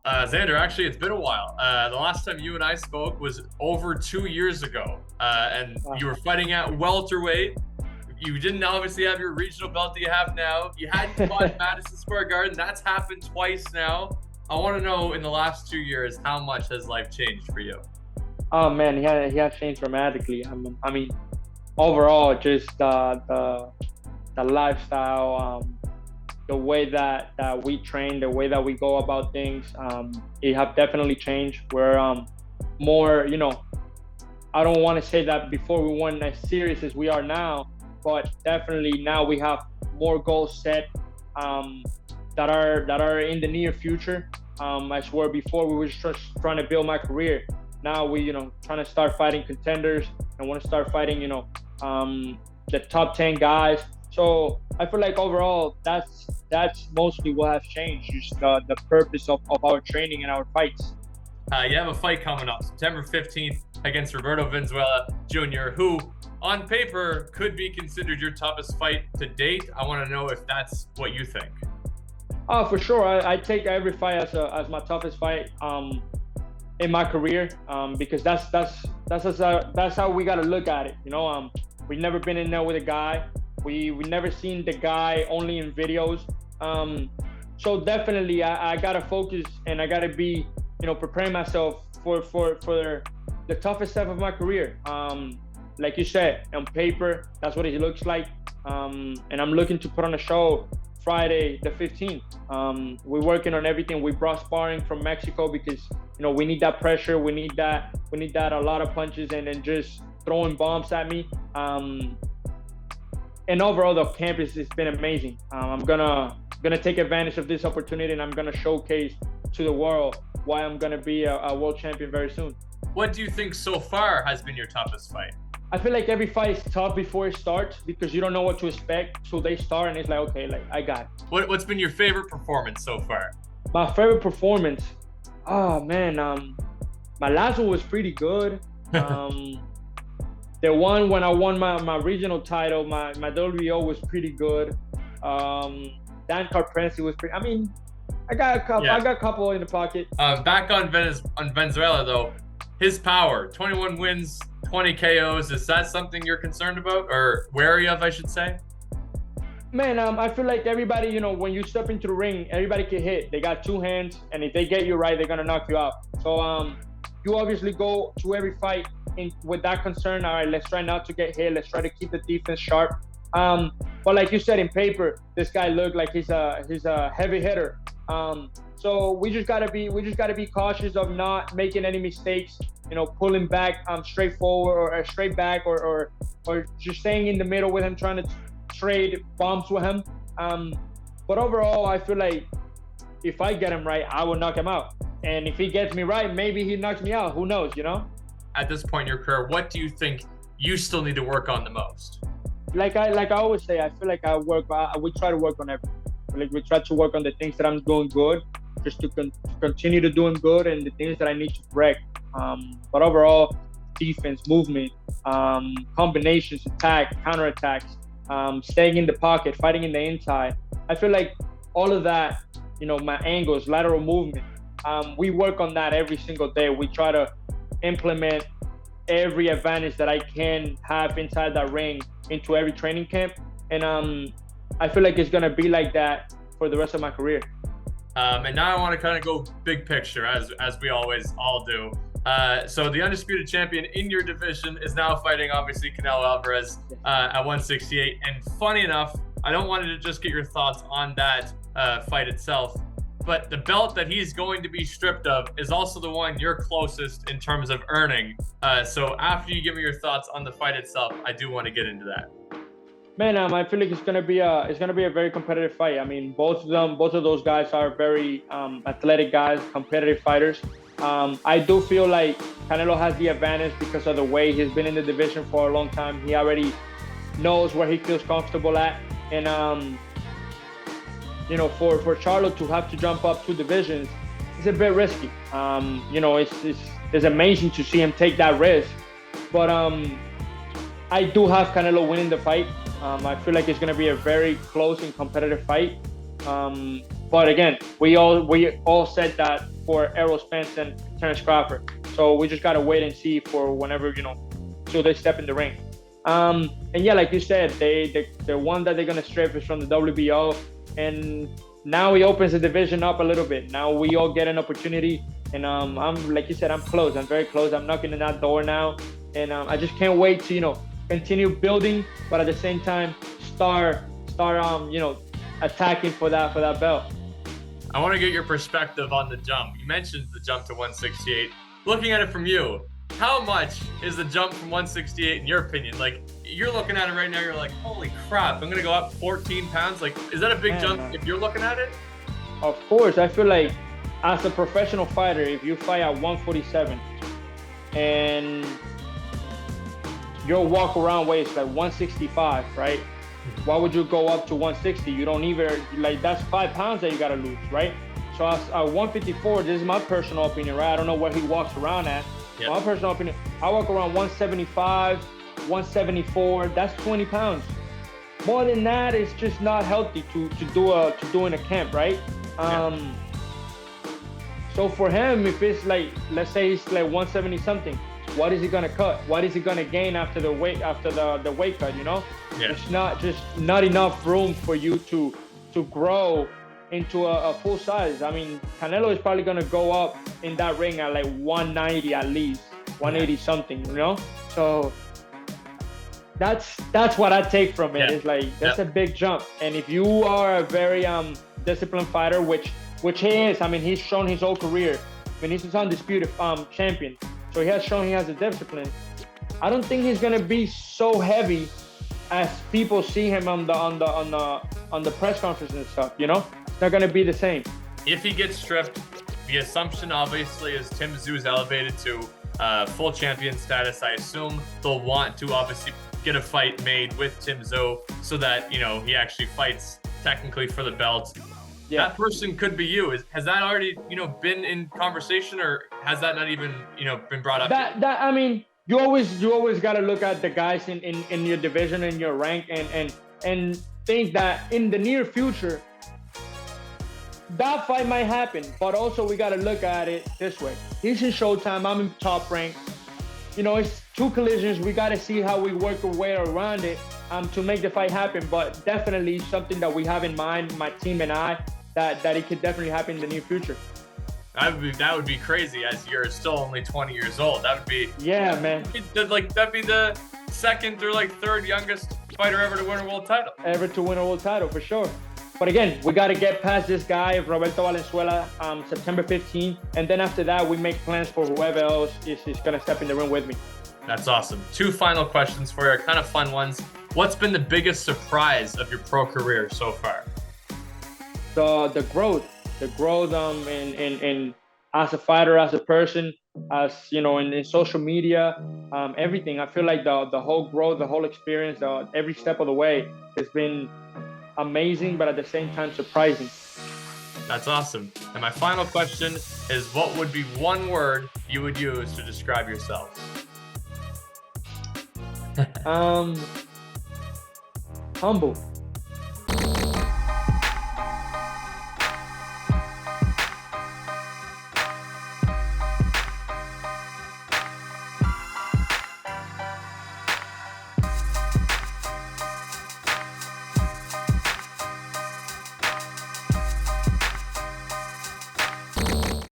Xander, actually, it's been a while. The last time you and I spoke was over 2 years ago, and you were fighting at welterweight. You didn't obviously have your regional belt that you have now. You hadn't fought in Madison Square Garden. That's happened twice now. I want to know, in the last 2 years, how much has life changed for you? Oh man, he has changed dramatically. I mean, overall, just the lifestyle, the way that we train, the way that we go about things, it have definitely changed. We're more, I don't want to say that before we weren't as serious as we are now, but definitely now we have more goals set that are in the near future. As where before we were just trying to build my career. Now we, trying to start fighting contenders and want to start fighting, the top 10 guys. So I feel like overall that's mostly what has changed, just the purpose of our training and our fights. You have a fight coming up September 15th against Roberto Valenzuela Jr., who on paper could be considered your toughest fight to date. I want to know if that's what you think. Oh, for sure. I take every fight as my toughest fight in my career, because that's how we got to look at it. We've never been in there with a guy. We never seen the guy only in videos. So definitely I gotta focus and I gotta be, preparing myself for the toughest step of my career. Like you said, on paper, that's what it looks like. And I'm looking to put on a show Friday the 15th. We're working on everything. We brought sparring from Mexico because we need that pressure. We need that a lot of punches and then just throwing bombs at me. And overall, the camp it's been amazing. I'm gonna take advantage of this opportunity and I'm gonna showcase to the world why I'm gonna be a world champion very soon. What do you think so far has been your toughest fight? I feel like every fight is tough before it starts because you don't know what to expect. So they start and it's like, okay, like I got it. What's been your favorite performance so far? My favorite performance? Oh man, my last one was pretty good. The one when I won my regional title, my WBO was pretty good. Dan Carprenzi was pretty. I mean, I got a couple. Yeah. I got a couple in the pocket. Back on Venezuela though, his power, 21 wins, 20 KOs. Is that something you're concerned about or wary of, I should say? Man, I feel like everybody, when you step into the ring, everybody can hit. They got two hands, and if they get you right, they're gonna knock you out. So you obviously go to every fight with that concern. All right, let's try not to get hit. Let's try to keep the defense sharp. But like you said, in paper, this guy looked like he's a heavy hitter. So we just gotta be cautious of not making any mistakes. Pulling back straight forward or straight back or just staying in the middle with him, trying to trade bombs with him. But overall, I feel like if I get him right, I will knock him out. And if he gets me right, maybe he knocks me out. Who knows? At this point in your career, what do you think you still need to work on the most? Like I always say, I feel like we try to work on everything. Like we try to work on the things that I'm doing good, just to continue to doing good, and the things that I need to correct. But overall, defense, movement, combinations, attack, counterattacks, staying in the pocket, fighting in the inside. I feel like all of that, my angles, lateral movement, we work on that every single day. We try to implement every advantage that I can have inside that ring into every training camp. And I feel like it's going to be like that for the rest of my career. And now I want to kind of go big picture, as we always all do. So the undisputed champion in your division is now fighting, obviously, Canelo Alvarez at 168. And funny enough, I don't want to just get your thoughts on that fight itself, but the belt that he's going to be stripped of is also the one you're closest in terms of earning. So after you give me your thoughts on the fight itself, I do want to get into that. Man, I feel like it's gonna be a very competitive fight. I mean, both of those guys are very athletic guys, competitive fighters. I do feel like Canelo has the advantage because of the way he's been in the division for a long time. He already knows where he feels comfortable at, and for Charlo to have to jump up two divisions, it's a bit risky. It's amazing to see him take that risk, but I do have Canelo winning the fight. I feel like it's going to be a very close and competitive fight. But again, we all said that for Errol Spence and Terence Crawford. So we just gotta wait and see for whenever, till they step in the ring. And yeah, like you said, the one that they're gonna strip is from the WBO, and now he opens the division up a little bit. Now we all get an opportunity, and I'm like you said, I'm close. I'm very close. I'm knocking on that door now, and I just can't wait to continue building, but at the same time start attacking for that belt. I want to get your perspective on the jump. You mentioned the jump to 168. Looking at it from you, how much is the jump from 168 in your opinion? Like, you're looking at it right now, you're like, holy crap, I'm going to go up 14 pounds. Like, is that a big jump if you're looking at it? Of course. I feel like as a professional fighter, if you fight at 147 and your walk around weight is like 165, right? Why would you go up to 160? You don't even, like, that's 5 pounds that you got to lose, right? So at 154, this is my personal opinion, right? I don't know where he walks around at. Yep. My personal opinion, I walk around 175, 174. That's 20 pounds. More than that, it's just not healthy to do in a camp, right? Yep. So for him, if it's like, let's say he's like 170 something, what is he gonna cut? What is he gonna gain after the weight cut? Yeah. It's not enough room for you to grow into a full size. I mean, Canelo is probably gonna go up in that ring at like 190 at least, 180 something, So that's what I take from it. Yeah. It's like, that's a big jump. And if you are a very disciplined fighter, which he is, I mean, he's shown his whole career. I mean, he's an undisputed champion. So he has shown he has a discipline. I don't think he's gonna be so heavy as people see him on the press conference and stuff. It's not gonna be the same. If he gets stripped, the assumption obviously is Tim Tszyu is elevated to full champion status. I assume they'll want to obviously get a fight made with Tim Tszyu so that he actually fights technically for the belt. Yeah. That person could be you. Has that already, been in conversation, or has that not even, been brought up? I mean, you always got to look at the guys in your division and your rank and think that in the near future, that fight might happen. But also we got to look at it this way. He's in Showtime. I'm in Top Rank. It's 2 collisions. We got to see how we work our way around it to make the fight happen. But definitely something that we have in mind, my team and I, that it could definitely happen in the near future. That would be crazy, as you're still only 20 years old. That would be, yeah, man. That'd be the second or third youngest fighter ever to win a world title. For sure. But again, we got to get past this guy, Roberto Valenzuela, September 15th. And then after that, we make plans for whoever else is going to step in the ring with me. That's awesome. 2 final questions for you, kind of fun ones. What's been the biggest surprise of your pro career so far? The growth in as a fighter, as a person, as in social media, everything. I feel like the whole growth, the whole experience, every step of the way has been amazing, but at the same time surprising. That's awesome. And my final question is, what would be one word you would use to describe yourself? Humble.